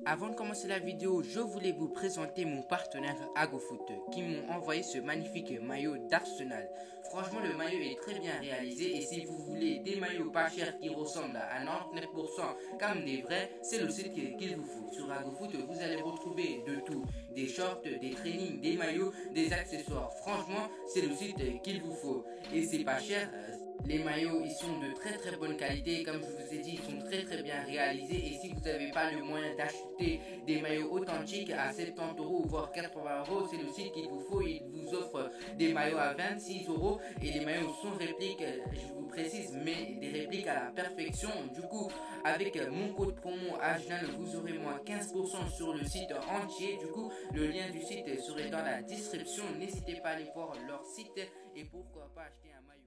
Avant de commencer la vidéo, je voulais vous présenter mon partenaire AgoFoot qui m'ont envoyé ce magnifique maillot d'Arsenal. Franchement, le maillot est très bien réalisé et si vous voulez des maillots pas chers qui ressemblent à 99% comme des vrais, c'est le site qu'il vous faut. Sur AgoFoot, vous allez retrouver de tout, des shorts, des trainings, des maillots, des accessoires. Franchement, c'est le site qu'il vous faut et c'est pas cher. Les maillots, ils sont de très très bonne qualité, comme je vous ai dit, ils sont très très bien réalisés et si vous n'avez pas le moyen d'acheter des maillots authentiques à 70 € voire 80 €, c'est le site qu'il vous faut. Il vous offre des maillots à 26 € et les maillots sont répliques, je vous précise, mais des répliques à la perfection. Du coup, avec mon code promo AGNAL, vous aurez moins 15% sur le site entier. Du coup, le lien du site serait dans la description. N'hésitez pas à aller voir leur site et pourquoi pas acheter un maillot.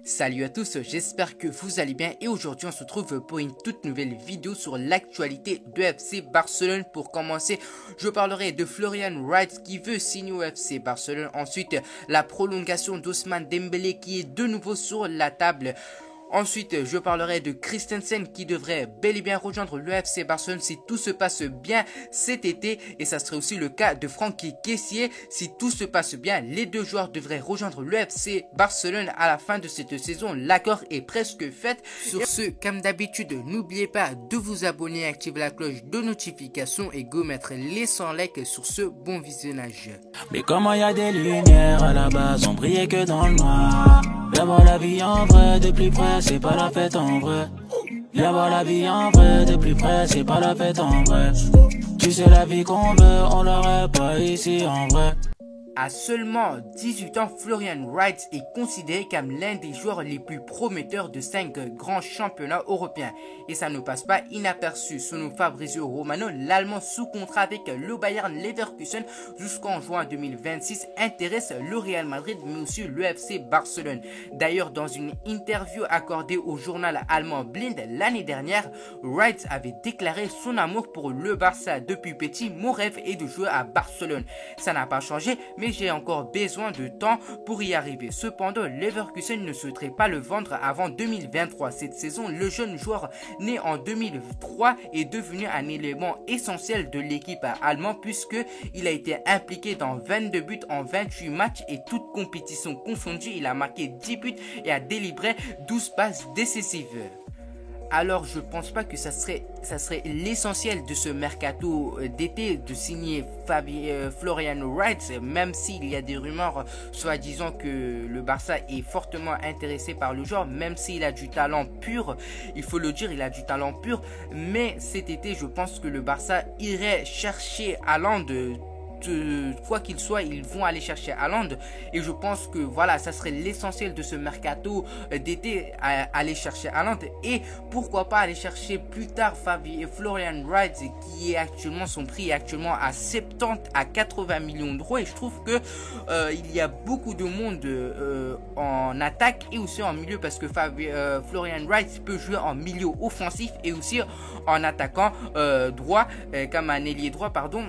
Salut à tous, j'espère que vous allez bien et aujourd'hui on se retrouve pour une toute nouvelle vidéo sur l'actualité de FC Barcelone. Pour commencer, je parlerai de Florian Wright qui veut signer au FC Barcelone. Ensuite, la prolongation d'Ousmane Dembélé qui est de nouveau sur la table. Ensuite, je parlerai de Christensen qui devrait bel et bien rejoindre le FC Barcelone si tout se passe bien cet été. Et ça serait aussi le cas de Francky Kessié. Si tout se passe bien, les deux joueurs devraient rejoindre le FC Barcelone à la fin de cette saison. L'accord est presque fait. Sur ce, comme d'habitude, n'oubliez pas de vous abonner, activer la cloche de notification et go mettre les 100 likes sur ce bon visionnage. Mais comment y a des lumières à la base, on brillait que dans le noir. Viens voir la vie en vrai, de plus près, c'est pas la fête en vrai. Viens voir la vie en vrai, de plus près, c'est pas la fête en vrai. Tu sais la vie qu'on veut, on l'aurait pas ici en vrai. À seulement 18 ans, Florian Wright est considéré comme l'un des joueurs les plus prometteurs de 5 grands championnats européens. Et ça ne passe pas inaperçu. Selon Fabrizio Romano, l'Allemand sous contrat avec le Bayern Leverkusen jusqu'en juin 2026 intéresse le Real Madrid mais aussi le FC Barcelone. D'ailleurs, dans une interview accordée au journal allemand Blind l'année dernière, Wright avait déclaré son amour pour le Barça. Depuis petit, mon rêve est de jouer à Barcelone. Ça n'a pas changé, mais j'ai encore besoin de temps pour y arriver. Cependant, Leverkusen ne souhaiterait pas le vendre avant 2023. Cette saison, le jeune joueur né en 2003 est devenu un élément essentiel de l'équipe allemande puisqu'il a été impliqué dans 22 buts en 28 matchs et toutes compétitions confondues. Il a marqué 10 buts et a délivré 12 passes décisives. Alors je pense pas que ça serait l'essentiel de ce mercato d'été de signer Florian Wright, même s'il y a des rumeurs soi-disant que le Barça est fortement intéressé par le joueur, même s'il a du talent pur, il faut le dire, il a du talent pur, mais cet été je pense que le Barça irait chercher Haaland. Quoi qu'il soit, ils vont aller chercher Haaland et je pense que voilà, ça serait l'essentiel de ce mercato d'été, aller chercher Haaland et pourquoi pas aller chercher plus tard Florian Wright qui est actuellement, son prix est actuellement à 70 à 80 millions d'euros et je trouve que il y a beaucoup de monde en attaque et aussi en milieu parce que Florian Wright peut jouer en milieu offensif et aussi en attaquant droit comme un ailier droit pardon.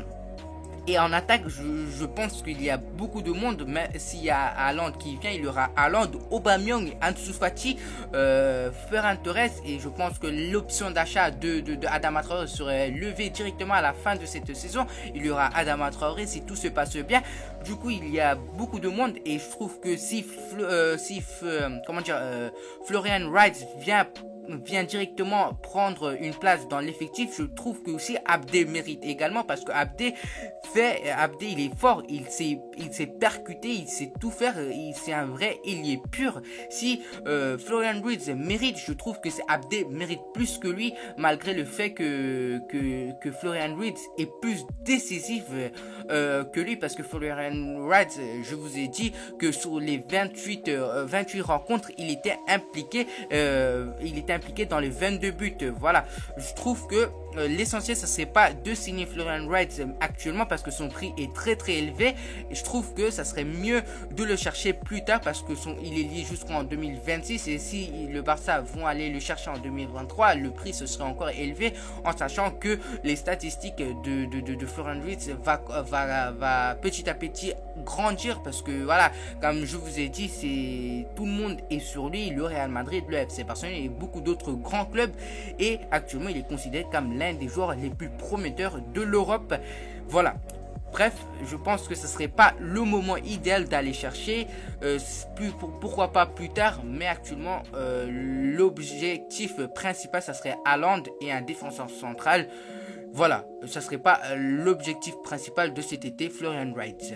Et en attaque, je pense qu'il y a beaucoup de monde, mais s'il y a Haaland qui vient, il y aura Haaland, Aubameyang, Ansu Fati, Ferran Torres et je pense que l'option d'achat de Adama Traoré serait levée directement à la fin de cette saison. Il y aura Adama Traoré si tout se passe bien. Du coup, il y a beaucoup de monde et je trouve que si Florian Wright vient directement prendre une place dans l'effectif, je trouve que aussi Abdé mérite également parce que Abdé il est fort, il s'est percuté, il sait tout faire, c'est un vrai ailier pur. Si Florian Wright mérite, je trouve que Abdé mérite plus que lui malgré le fait que Florian Wright est plus décisif que lui parce que Florian Wright, je vous ai dit que sur les 28 rencontres, il était impliqué dans les 22 buts. Voilà, je trouve que l'essentiel ça serait pas de signer Florian Wright actuellement parce que son prix est très très élevé et je trouve que ça serait mieux de le chercher plus tard parce que il est lié jusqu'en 2026 et si le Barça vont aller le chercher en 2023 le prix ce serait encore élevé en sachant que les statistiques de Florian Wright va petit à petit grandir parce que voilà, comme je vous ai dit, tout le monde est sur lui, le Real Madrid, le FC Barcelone et beaucoup d'autres grands clubs et actuellement il est considéré comme l'un des joueurs les plus prometteurs de l'Europe. Voilà. Bref, je pense que ce serait pas le moment idéal d'aller chercher, pourquoi pas plus tard, mais actuellement l'objectif principal ça serait Haaland et un défenseur central. Voilà, ça serait pas l'objectif principal de cet été, Florian Wright.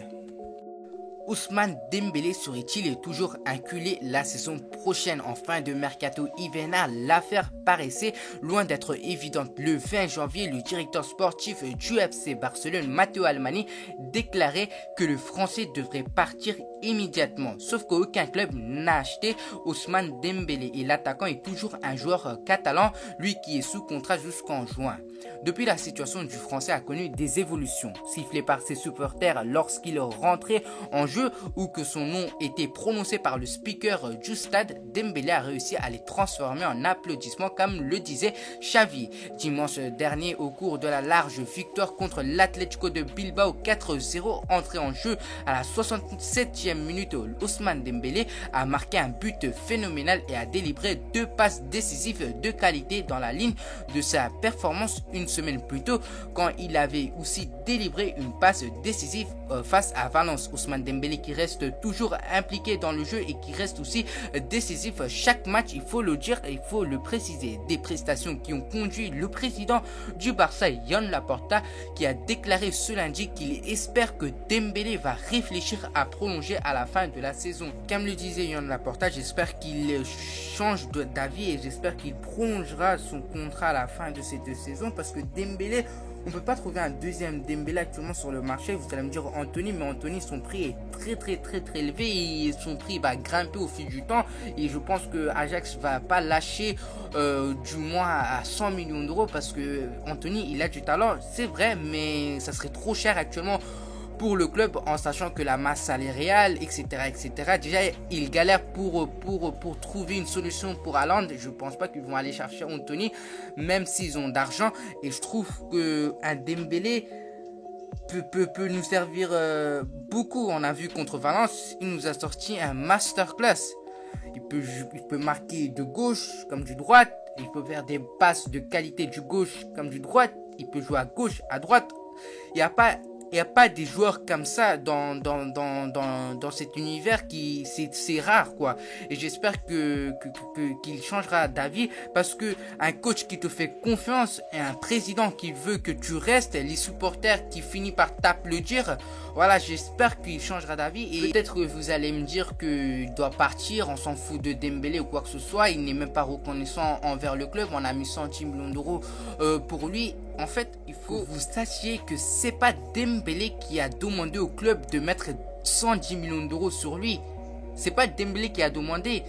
Ousmane Dembélé serait-il toujours inculé la saison prochaine? En fin de mercato hivernal, l'affaire paraissait loin d'être évidente. Le 20 janvier, le directeur sportif du FC Barcelone, Matteo Almani, déclarait que le Français devrait partir immédiatement. Sauf qu'aucun club n'a acheté Ousmane Dembélé et l'attaquant est toujours un joueur catalan, lui qui est sous contrat jusqu'en juin. Depuis, la situation du Français a connu des évolutions. Sifflé par ses supporters lorsqu'il rentrait en jeu ou que son nom était prononcé par le speaker du stade, Dembélé a réussi à les transformer en applaudissements comme le disait Xavi. Dimanche dernier, au cours de la large victoire contre l'Atlético de Bilbao 4-0, entré en jeu à la 67e minute, Ousmane Dembélé a marqué un but phénoménal et a délivré 2 passes décisives de qualité dans la ligne de sa performance une semaine plus tôt quand il avait aussi délivré une passe décisive face à Valence. Ousmane Dembélé qui reste toujours impliqué dans le jeu et qui reste aussi décisif chaque match, il faut le dire et il faut le préciser. Des prestations qui ont conduit le président du Barça, Joan Laporta, qui a déclaré ce lundi qu'il espère que Dembélé va réfléchir à prolonger à la fin de la saison. Comme le disait Joan Laporta, j'espère qu'il change d'avis et j'espère qu'il prolongera son contrat à la fin de cette saison parce que Dembélé, on ne peut pas trouver un deuxième Dembélé actuellement sur le marché. Vous allez me dire Anthony, mais Anthony, son prix est très élevé et son prix va grimper au fil du temps. Et je pense que Ajax va pas lâcher du moins à 100 millions d'euros parce que Anthony, il a du talent, c'est vrai, mais ça serait trop cher actuellement pour le club en sachant que la masse salariale, etc. Déjà, ils galèrent pour trouver une solution pour Haaland. Je ne pense pas qu'ils vont aller chercher Anthony, même s'ils ont d'argent. Et je trouve qu'un Dembélé peut nous servir beaucoup. On a vu contre Valence, il nous a sorti un masterclass. Il peut marquer de gauche comme du droite. Il peut faire des passes de qualité du gauche comme du droite. Il peut jouer à gauche, à droite. Il n'y a pas des joueurs comme ça dans cet univers qui c'est rare quoi. Et j'espère qu'il changera d'avis parce que un coach qui te fait confiance et un président qui veut que tu restes, les supporters qui finissent par t'applaudir, voilà, j'espère qu'il changera d'avis. Et peut-être que vous allez me dire qu'il doit partir, on s'en fout de Dembélé ou quoi que ce soit, il n'est même pas reconnaissant envers le club, on a mis 110 millions d'euros pour lui. En fait, il faut que vous sachiez que c'est pas Dembélé qui a demandé au club de mettre 110 millions d'euros sur lui. C'est pas Dembélé qui a demandé.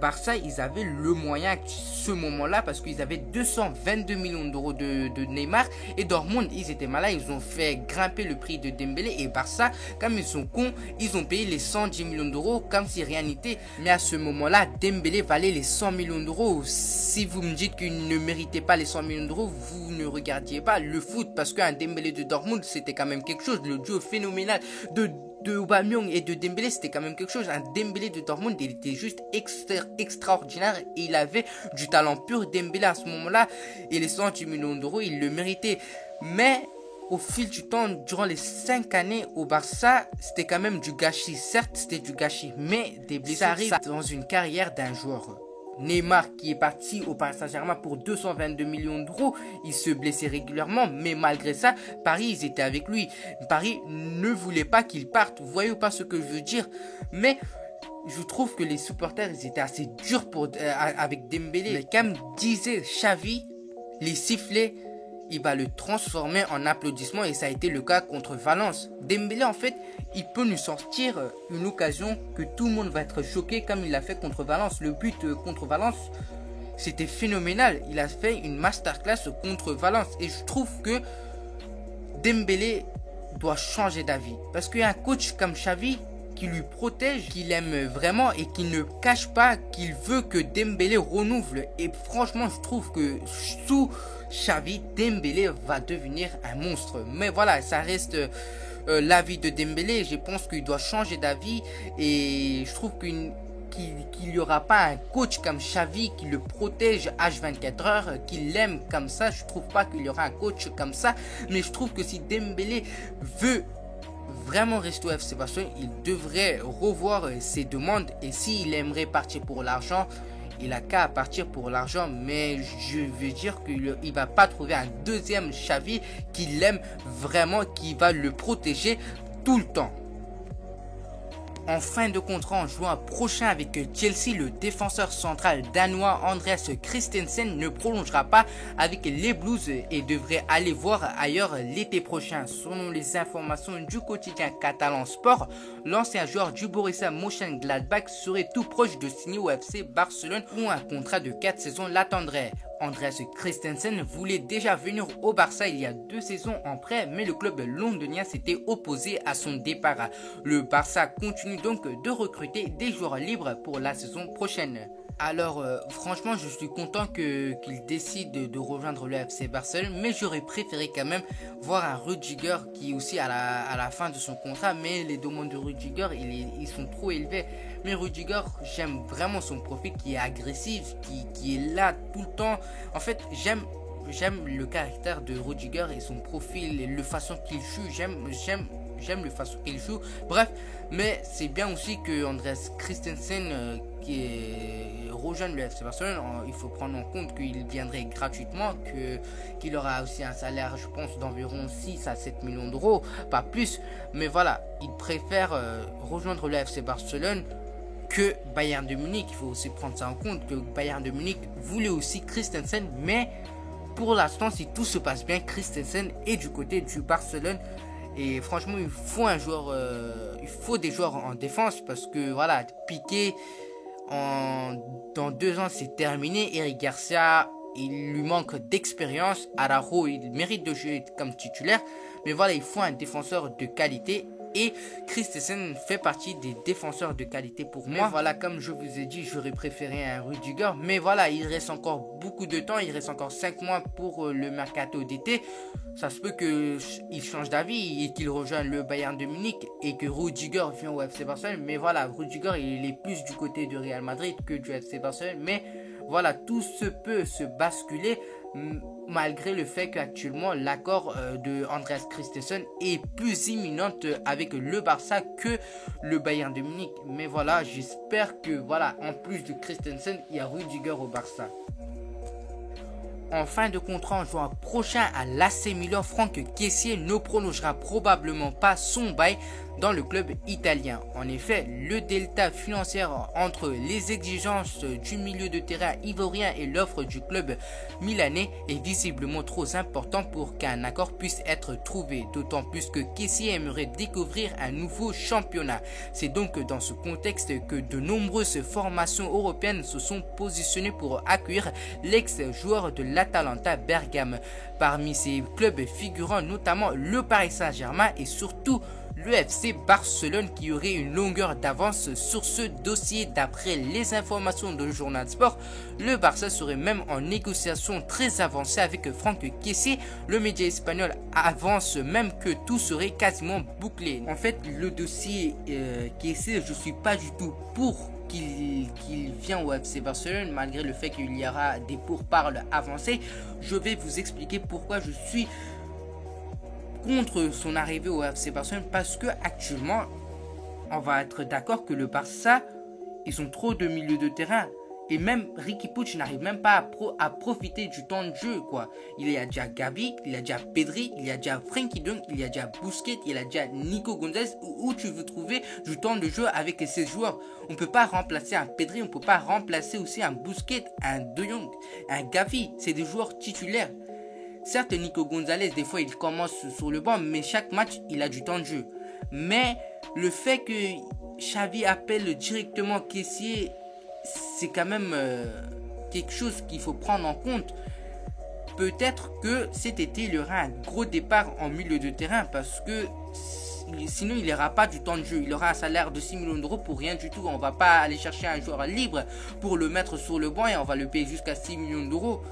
Barça, ils avaient le moyen à ce moment-là parce qu'ils avaient 222 millions d'euros de Neymar et Dortmund, ils étaient malins, ils ont fait grimper le prix de Dembélé et Barça, comme ils sont cons, ils ont payé les 110 millions d'euros comme si rien n'était. Mais à ce moment-là, Dembélé valait les 100 millions d'euros. Si vous me dites qu'il ne méritait pas les 100 millions d'euros, vous ne regardiez pas le foot parce qu'un Dembélé de Dortmund, c'était quand même quelque chose. Le duo phénoménal de Aubameyang et de Dembélé, c'était quand même quelque chose. Un Dembélé de Dortmund, il était juste extraordinaire et il avait du talent pur. Dembélé à ce moment-là et les 110 millions d'euros, il le méritait. Mais au fil du temps, durant les 5 années au Barça, c'était quand même du gâchis. Certes, c'était du gâchis, mais des blessures arrivent dans une carrière d'un joueur. Neymar qui est parti au Paris Saint-Germain pour 222 millions d'euros, il se blessait régulièrement, mais malgré ça, Paris, ils étaient avec lui. Paris ne voulait pas qu'il parte, vous voyez pas ce que je veux dire. Mais je trouve que les supporters, ils étaient assez durs avec Dembélé. Mais comme disait Xavi, les sifflets, il va le transformer en applaudissement et ça a été le cas contre Valence. Dembélé, en fait, il peut nous sortir une occasion que tout le monde va être choqué comme il l'a fait contre Valence. Le but contre Valence, c'était phénoménal. Il a fait une masterclass contre Valence et je trouve que Dembélé doit changer d'avis. Parce qu'il y a un coach comme Xavi qui lui protège, qu'il aime vraiment et qui ne cache pas qu'il veut que Dembélé renouvelle. Et franchement, je trouve que sous Xavi, Dembélé va devenir un monstre. Mais voilà, ça reste l'avis de Dembélé. Je pense qu'il doit changer d'avis et je trouve qu'il n'y aura pas un coach comme Xavi qui le protège H24 heures, qui l'aime comme ça. Je trouve pas qu'il y aura un coach comme ça, mais je trouve que si Dembélé veut vraiment rester au FC Barcelone, il devrait revoir ses demandes, et s'il aimerait partir pour l'argent, il a qu'à partir pour l'argent, mais je veux dire qu'il ne va pas trouver un deuxième Xavi qui l'aime vraiment, qui va le protéger tout le temps. En fin de contrat en juin prochain avec Chelsea, le défenseur central danois Andreas Christensen ne prolongera pas avec les Blues et devrait aller voir ailleurs l'été prochain. Selon les informations du quotidien catalan Sport, l'ancien joueur du Borussia Mönchengladbach serait tout proche de signer au FC Barcelone où un contrat de 4 saisons l'attendrait. Andreas Christensen voulait déjà venir au Barça il y a 2 saisons en prêt, mais le club londonien s'était opposé à son départ. Le Barça continue donc de recruter des joueurs libres pour la saison prochaine. Alors franchement je suis content qu'il décide de rejoindre le FC Barcelone, mais j'aurais préféré quand même voir un Rudiger qui est aussi à la fin de son contrat, mais les demandes de Rudiger ils sont trop élevés. Mais Rudiger, j'aime vraiment son profil qui est agressif, qui est là tout le temps. En fait j'aime le caractère de Rudiger et son profil et la façon qu'il joue. J'aime la façon qu'il joue. Bref, mais c'est bien aussi que Andreas Christensen rejoint le FC Barcelone. Il faut prendre en compte qu'il viendrait gratuitement, qu'il aura aussi un salaire, je pense, d'environ 6 à 7 millions d'euros, pas plus. Mais voilà, il préfère rejoindre le FC Barcelone que Bayern de Munich. Il faut aussi prendre ça en compte, que Bayern de Munich voulait aussi Christensen, mais pour l'instant, si tout se passe bien, Christensen est du côté du Barcelone. Et franchement, il faut un joueur, il faut des joueurs en défense, parce que voilà, Piqué, dans 2 ans c'est terminé. Eric Garcia, il lui manque d'expérience. Araujo, il mérite de jouer comme titulaire, mais voilà, il faut un défenseur de qualité. Et Christensen fait partie des défenseurs de qualité pour moi. Voilà, comme je vous ai dit, j'aurais préféré un Rudiger. Mais voilà, il reste encore beaucoup de temps. Il reste encore 5 mois pour le mercato d'été. Ça se peut qu'il change d'avis et qu'il rejoigne le Bayern de Munich et que Rudiger vienne au FC Barcelone. Mais voilà, Rudiger, il est plus du côté de Real Madrid que du FC Barcelone. Mais voilà, tout se peut se basculer malgré le fait qu'actuellement l'accord de Andreas Christensen est plus imminente avec le Barça que le Bayern de Munich. Mais voilà, j'espère que voilà, en plus de Christensen, il y a Rudiger au Barça. En fin de contrat en juin prochain à l'AC Milan, Franck Kessié ne prolongera probablement pas son bail dans le club italien. En effet, le delta financier entre les exigences du milieu de terrain ivoirien et l'offre du club milanais est visiblement trop important pour qu'un accord puisse être trouvé, d'autant plus que Kessié aimerait découvrir un nouveau championnat. C'est donc dans ce contexte que de nombreuses formations européennes se sont positionnées pour accueillir l'ex-joueur de l'Atalanta Bergame. Parmi ces clubs figurant notamment le Paris Saint-Germain et surtout le FC Barcelone qui aurait une longueur d'avance sur ce dossier. D'après les informations de Journal Sport, le Barça serait même en négociation très avancée avec Franck Kessié. Le média espagnol avance même que tout serait quasiment bouclé. En fait, le dossier Kessié, je suis pas du tout pour qu'il vienne au FC Barcelone, malgré le fait qu'il y aura des pourparlers avancés. Je vais vous expliquer pourquoi je suis contre son arrivée au FC Barcelone, parce que actuellement on va être d'accord que le Barça, ils ont trop de milieux de terrain, et même Riqui Puig n'arrive même pas à profiter du temps de jeu, quoi. Il y a déjà Gavi, il y a déjà Pedri, il y a déjà Frenkie de Jong, il y a déjà Busquets, il y a déjà Nico Gonzalez. Où tu veux trouver du temps de jeu avec ces joueurs? On peut pas remplacer un Pedri, on peut pas remplacer aussi un Busquets, un De Jong, un Gavi. C'est des joueurs titulaires. Certes, Nico Gonzalez, des fois, il commence sur le banc, mais chaque match, il a du temps de jeu. Mais le fait que Xavi appelle directement Kessié, c'est quand même quelque chose qu'il faut prendre en compte. Peut-être que cet été, il y aura un gros départ en milieu de terrain, parce que sinon, il n'aura pas du temps de jeu. Il aura un salaire de 6 millions d'euros pour rien du tout. On va pas aller chercher un joueur libre pour le mettre sur le banc et on va le payer jusqu'à 6 millions d'euros.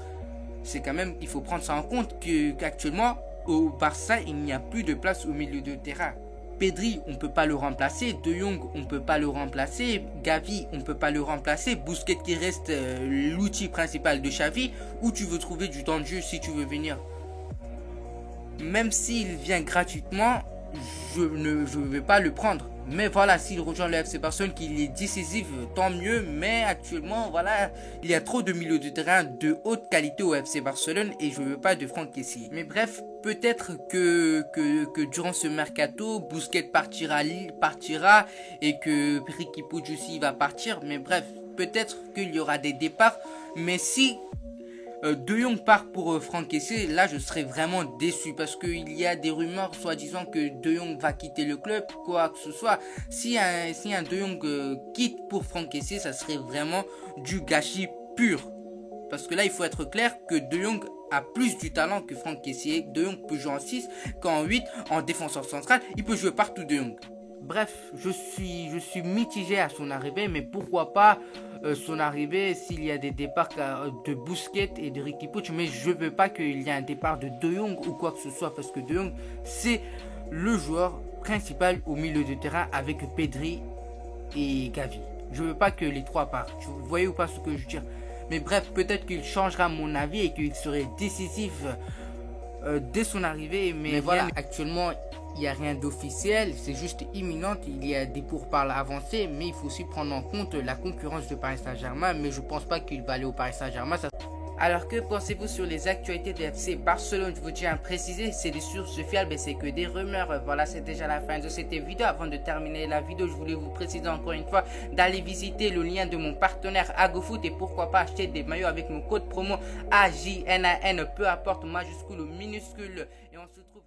C'est quand même, il faut prendre ça en compte qu'actuellement au Barça il n'y a plus de place au milieu de terrain. Pedri, on peut pas le remplacer. De Jong, on peut pas le remplacer. Gavi, on peut pas le remplacer. Busquets qui reste l'outil principal de Xavi. Où tu veux trouver du temps de jeu si tu veux venir? Même s'il vient gratuitement, je ne vais pas le prendre. Mais voilà, s'il rejoint le FC Barcelone, qu'il est décisif, tant mieux. Mais actuellement, voilà, il y a trop de milieux de terrain de haute qualité au FC Barcelone et je veux pas de Franck Kessié. Mais bref, peut-être que durant ce mercato, Busquets partira et que Riqui Puig aussi va partir. Mais bref, peut-être qu'il y aura des départs. Mais si De Jong part pour Franck Kessié, là je serais vraiment déçu parce qu'il y a des rumeurs soi-disant que De Jong va quitter le club, quoi que ce soit. Si un De Jong quitte pour Franck Kessié, ça serait vraiment du gâchis pur. Parce que là il faut être clair que De Jong a plus du talent que Franck Kessié. De Jong peut jouer en 6 qu'en 8, en défenseur central, il peut jouer partout De Jong. Bref, je suis mitigé à son arrivée, mais pourquoi pas son arrivée s'il y a des départs de Busquets et de Riqui Puig, mais je veux pas qu'il y ait un départ de De Jong ou quoi que ce soit, parce que De Jong, c'est le joueur principal au milieu de terrain avec Pedri et Gavi. Je veux pas que les trois partent. Vous voyez ou pas ce que je veux dire? Mais bref, peut-être qu'il changera mon avis et qu'il serait décisif dès son arrivée, mais voilà, actuellement il n'y a rien d'officiel, c'est juste imminent, il y a des pourparlers avancés, mais il faut aussi prendre en compte la concurrence de Paris Saint-Germain, mais je pense pas qu'il va aller au Paris Saint-Germain. Alors que pensez-vous sur les actualités de FC Barcelone? Je vous tiens à préciser, c'est des sources fiables et c'est que des rumeurs. Voilà, c'est déjà la fin de cette vidéo. Avant de terminer la vidéo, je voulais vous préciser encore une fois d'aller visiter le lien de mon partenaire AgoFoot et pourquoi pas acheter des maillots avec mon code promo AJNAN, peu importe majuscule ou minuscule. Et on se retrouve